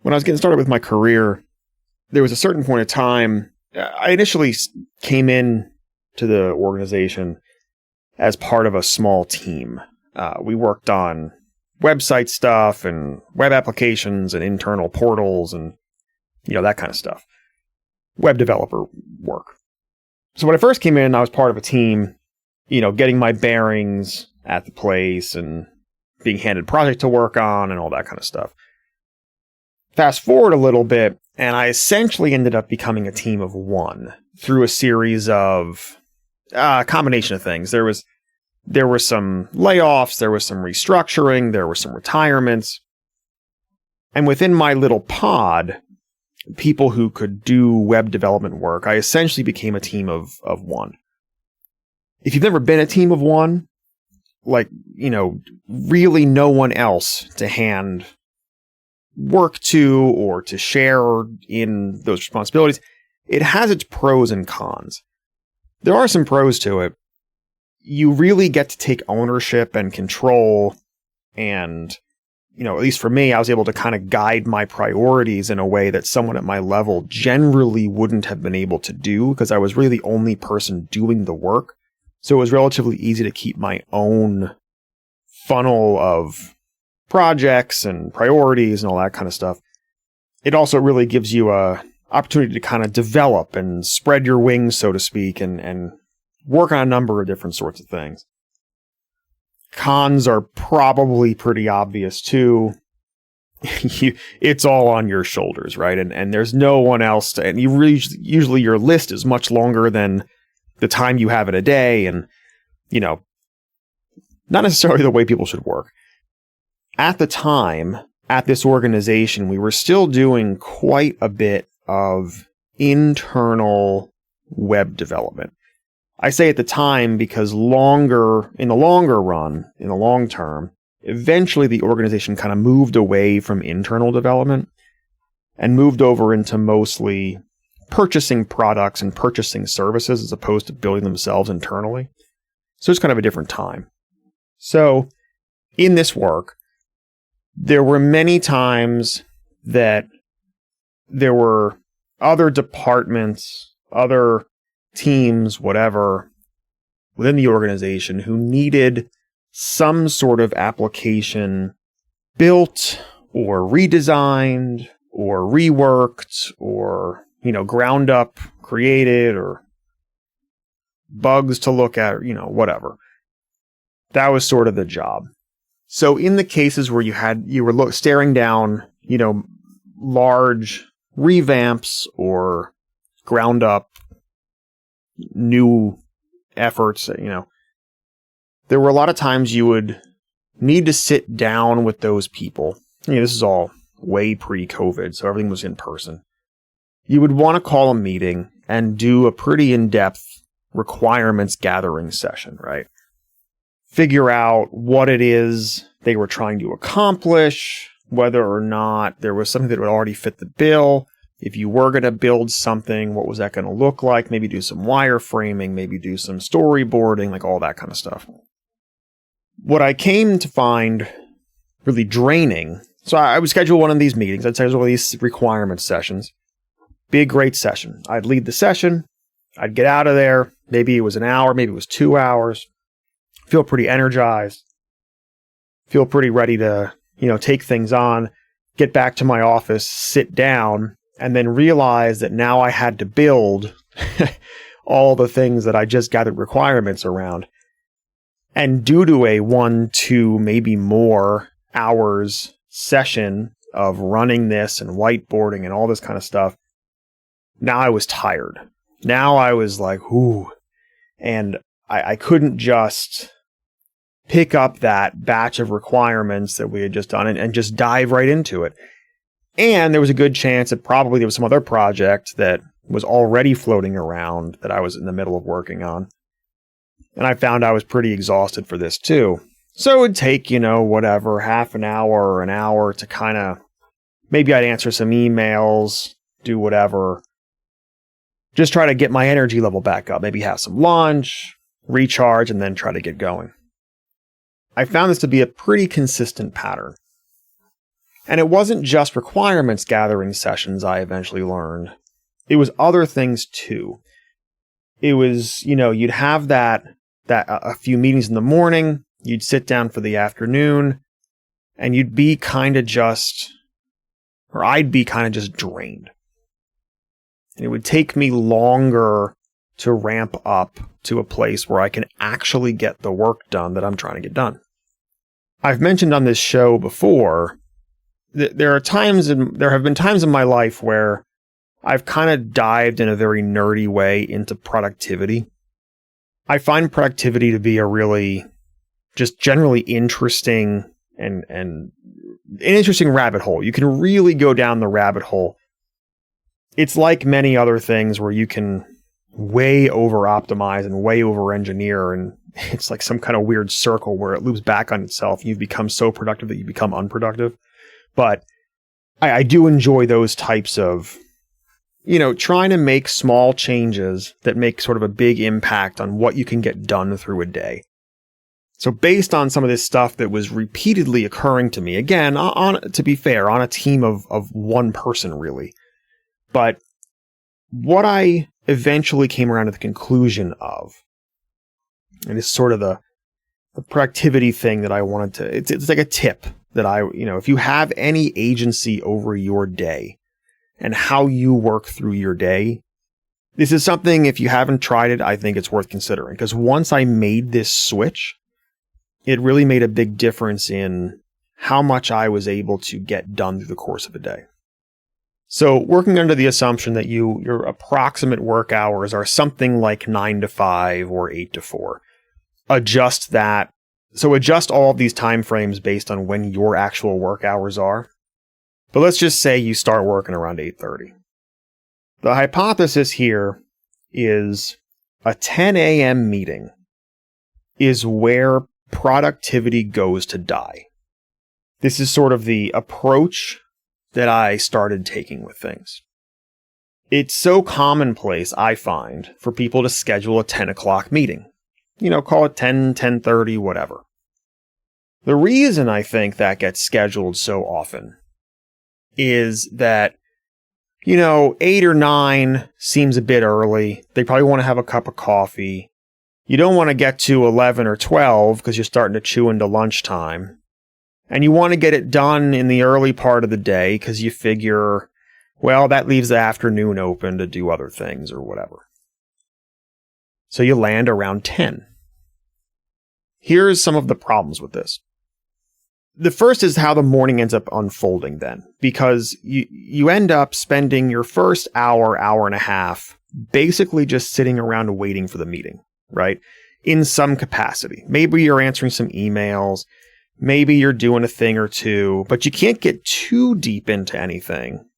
when I was getting started with my career, there was a certain point of time. I initially came in to the organization as part of a small team. We worked on website stuff and web applications and internal portals and, that kind of stuff. Web developer work. So when I first came in, I was part of a team, getting my bearings at the place and being handed project to work on and all that kind of stuff. Fast forward a little bit, and I essentially ended up becoming a team of one through a series of a combination of things. There were some layoffs, there was some restructuring, there were some retirements. And within my little pod, people who could do web development work, I essentially became a team of one. If you've never been a team of one, really no one else to hand work to or to share in those responsibilities, it has its pros and cons. There are some pros to it. You really get to take ownership and control, and at least for me, I was able to kind of guide my priorities in a way that someone at my level generally wouldn't have been able to do, because I was really the only person doing the work. So it was relatively easy to keep my own funnel of projects and priorities and all that kind of stuff. It also really gives you a opportunity to kind of develop and spread your wings, so to speak, and work on a number of different sorts of things. Cons are probably pretty obvious too. It's all on your shoulders, right? And there's no one else and usually your list is much longer than the time you have in a day, and not necessarily the way people should work. At the time, at this organization, we were still doing quite a bit of internal web development. I say at the time because in the long term, eventually the organization kind of moved away from internal development and moved over into mostly purchasing products and purchasing services as opposed to building themselves internally. So it's kind of a different time. So in this work, there were many times that there were other departments, other teams, whatever, within the organization who needed some sort of application built or redesigned or reworked or, ground up created, or bugs to look at, or, whatever. That was sort of the job. So in the cases where you were staring down, large revamps or ground up new efforts, there were a lot of times you would need to sit down with those people. This is all way pre-COVID, so everything was in person. You would want to call a meeting and do a pretty in-depth requirements gathering session, right? Figure out what it is they were trying to accomplish, whether or not there was something that would already fit the bill. If you were going to build something, what was that going to look like? Maybe do some wireframing, maybe do some storyboarding, like all that kind of stuff. What I came to find really draining, so I would schedule one of these meetings. I'd schedule these requirements sessions. Be a great session. I'd lead the session. I'd get out of there. Maybe it was an hour, maybe it was 2 hours. Feel pretty energized. Feel pretty ready to, take things on. Get back to my office, sit down, and then realize that now I had to build all the things that I just gathered requirements around. And due to a 1, 2, maybe more hours session of running this and whiteboarding and all this kind of stuff, now I was tired. Now I was like, ooh. And I couldn't just pick up that batch of requirements that we had just done and just dive right into it. And there was a good chance that probably there was some other project that was already floating around that I was in the middle of working on. And I found I was pretty exhausted for this too. So it would take, whatever, half an hour or an hour to kind of, maybe I'd answer some emails, do whatever. Just try to get my energy level back up. Maybe have some lunch, recharge, and then try to get going. I found this to be a pretty consistent pattern. And it wasn't just requirements gathering sessions I eventually learned. It was other things too. It was, you'd have that a few meetings in the morning, you'd sit down for the afternoon, and you'd be kind of just, or I'd be kind of just drained. And it would take me longer to ramp up to a place where I can actually get the work done that I'm trying to get done. I've mentioned on this show before that there have been times in my life where I've kind of dived in a very nerdy way into productivity. I find productivity to be a really just generally interesting and an interesting rabbit hole. You can really go down the rabbit hole. It's like many other things where you can way over optimize and way over engineer, and it's like some kind of weird circle where it loops back on itself and you've become so productive that you become unproductive. But I do enjoy those types of, trying to make small changes that make sort of a big impact on what you can get done through a day. So based on some of this stuff that was repeatedly occurring to me, again, to be fair, on a team of one person really, but what I eventually came around to the conclusion of, and it's sort of the productivity thing that I wanted to, it's like a tip that if you have any agency over your day and how you work through your day, this is something, if you haven't tried it, I think it's worth considering. Because once I made this switch, it really made a big difference in how much I was able to get done through the course of a day. So working under the assumption that your approximate work hours are something like 9 to 5 or 8 to 4, adjust that. So adjust all of these time frames based on when your actual work hours are. But let's just say you start working around 8:30. The hypothesis here is a 10 a.m. meeting is where productivity goes to die. This is sort of the approach that I started taking with things. It's so commonplace, I find, for people to schedule a 10 o'clock meeting. Call it 10, 10:30, whatever. The reason I think that gets scheduled so often is that, 8 or 9 seems a bit early. They probably want to have a cup of coffee. You don't want to get to 11 or 12 because you're starting to chew into lunchtime. And you want to get it done in the early part of the day because you figure, well, that leaves the afternoon open to do other things or whatever. So you land around 10. Here's some of the problems with this. The first is how the morning ends up unfolding then, because you end up spending your first hour and a half basically just sitting around waiting for the meeting, right? In some capacity. Maybe you're answering some emails, maybe you're doing a thing or two, but you can't get too deep into anything,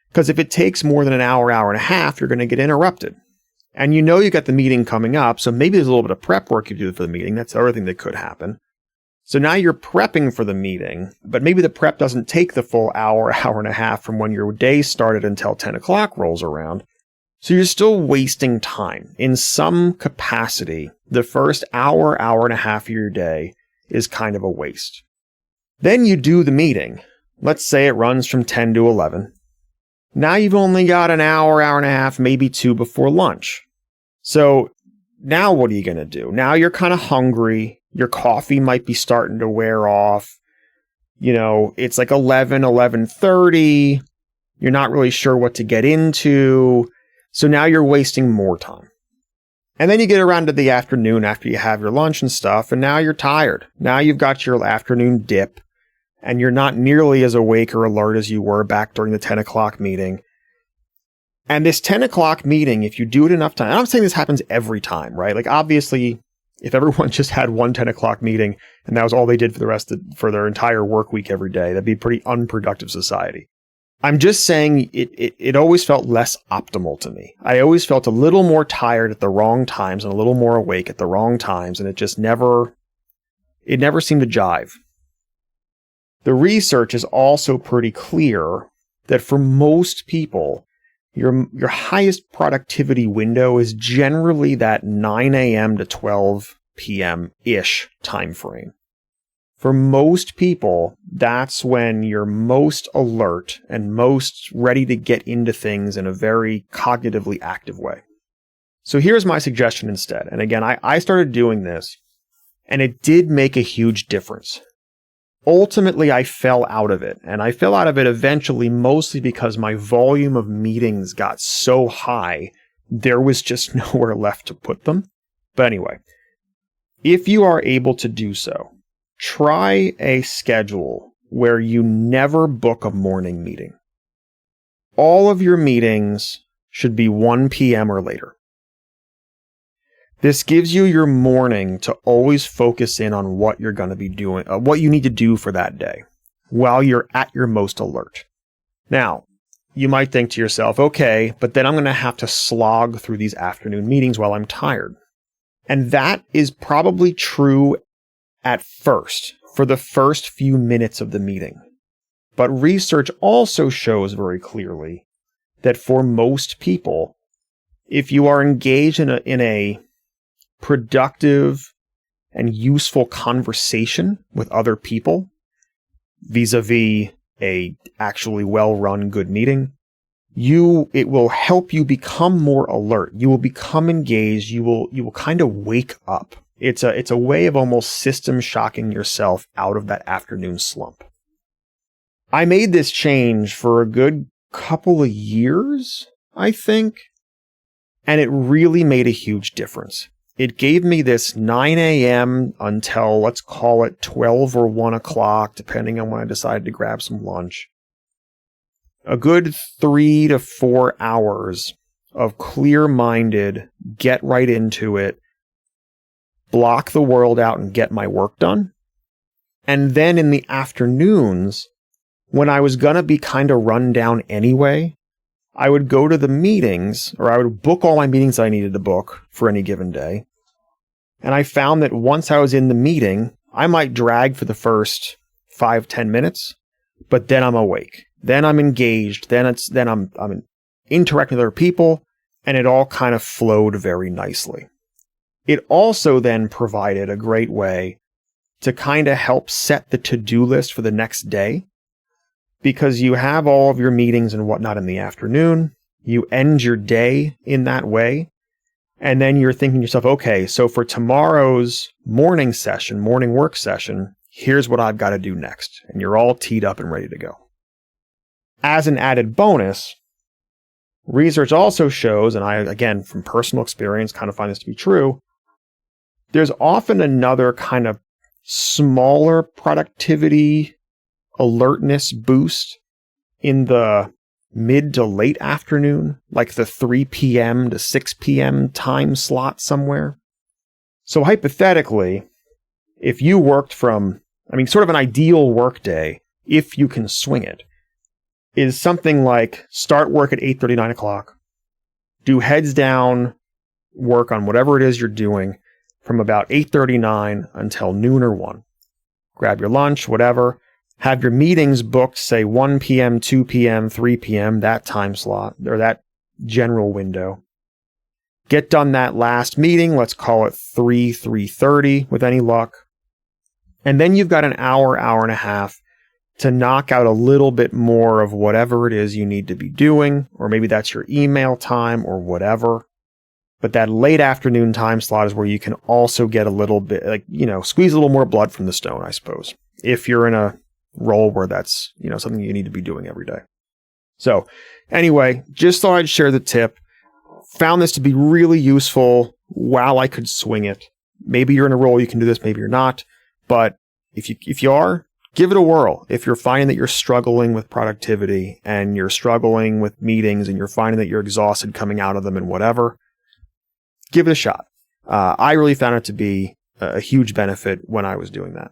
because if it takes more than an hour and a half, you're going to get interrupted. And you got the meeting coming up, so maybe there's a little bit of prep work you do for the meeting. That's the other thing that could happen. So now you're prepping for the meeting, but maybe the prep doesn't take the full hour and a half from when your day started until 10 o'clock rolls around. So you're still wasting time. In some capacity, the first hour and a half of your day is kind of a waste. Then you do the meeting. Let's say it runs from 10 to 11. Now you've only got an hour and a half, maybe 2 before lunch. So now what are you going to do? Now you're kind of hungry. Your coffee might be starting to wear off. It's like 11:30. You're not really sure what to get into. So now you're wasting more time. And then you get around to the afternoon after you have your lunch and stuff, and now you're tired. Now you've got your afternoon dip, and you're not nearly as awake or alert as you were back during the 10 o'clock meeting. And this 10 o'clock meeting, if you do it enough time, I'm not saying this happens every time, right? Like, obviously, if everyone just had one 10 o'clock meeting and that was all they did for their entire work week every day, that'd be a pretty unproductive society. I'm just saying it always felt less optimal to me. I always felt a little more tired at the wrong times and a little more awake at the wrong times, and it never seemed to jive. The research is also pretty clear that for most people, your highest productivity window is generally that 9 a.m. to 12 p.m.-ish time frame. For most people, that's when you're most alert and most ready to get into things in a very cognitively active way. So here's my suggestion instead. And again, I started doing this, and it did make a huge difference. Ultimately, I fell out of it, and I fell out of it eventually mostly because my volume of meetings got so high, there was just nowhere left to put them. But anyway, if you are able to do so, try a schedule where you never book a morning meeting. All of your meetings should be 1 p.m. or later. This gives you your morning to always focus in on what you're going to be doing, what you need to do for that day, while you're at your most alert. Now, you might think to yourself, okay, but then I'm going to have to slog through these afternoon meetings while I'm tired. And that is probably true at first, for the first few minutes of the meeting. But research also shows very clearly that for most people, if you are engaged in a productive and useful conversation with other people, vis-a-vis a actually well-run good meeting, it will help you become more alert. You will become engaged. You will kind of wake up. It's a way of almost system shocking yourself out of that afternoon slump. I made this change for a good couple of years, I think, and it really made a huge difference. It gave me this 9 a.m. until, let's call it 12 or 1 o'clock, depending on when I decided to grab some lunch. A good 3 to 4 hours of clear-minded, get right into it, block the world out and get my work done. And then in the afternoons, when I was going to be kind of run down anyway, I would go to the meetings, or I would book all my meetings I needed to book for any given day. And I found that once I was in the meeting, I might drag for the first 5-10 minutes, but then I'm awake. Then I'm engaged. Then I'm interacting with other people, and it all kind of flowed very nicely. It also then provided a great way to kind of help set the to-do list for the next day, because you have all of your meetings and whatnot in the afternoon. You end your day in that way. And then you're thinking to yourself, okay, so for tomorrow's morning work session, here's what I've got to do next. And you're all teed up and ready to go. As an added bonus, research also shows, and I, again, from personal experience, kind of find this to be true, there's often another kind of smaller productivity alertness boost in the mid to late afternoon, like the 3 p.m. to 6 p.m. time slot somewhere. So hypothetically, if you worked from, sort of an ideal work day, if you can swing it, is something like start work at 8:30, 9 o'clock, do heads down work on whatever it is you're doing from about 8:39 until noon or 1. Grab your lunch, whatever. Have your meetings booked, say 1 p.m., 2 p.m., 3 p.m., that time slot, or that general window. Get done that last meeting, let's call it 3:30 with any luck. And then you've got an hour and a half to knock out a little bit more of whatever it is you need to be doing, or maybe that's your email time or whatever. But that late afternoon time slot is where you can also get a little bit, squeeze a little more blood from the stone, I suppose, if you're in a role where that's, something you need to be doing every day. So anyway, just thought I'd share the tip. Found this to be really useful while I could swing it. Maybe you're in a role you can do this, maybe you're not. But if you are, give it a whirl. If you're finding that you're struggling with productivity and you're struggling with meetings and you're finding that you're exhausted coming out of them and whatever, give it a shot. I really found it to be a huge benefit when I was doing that.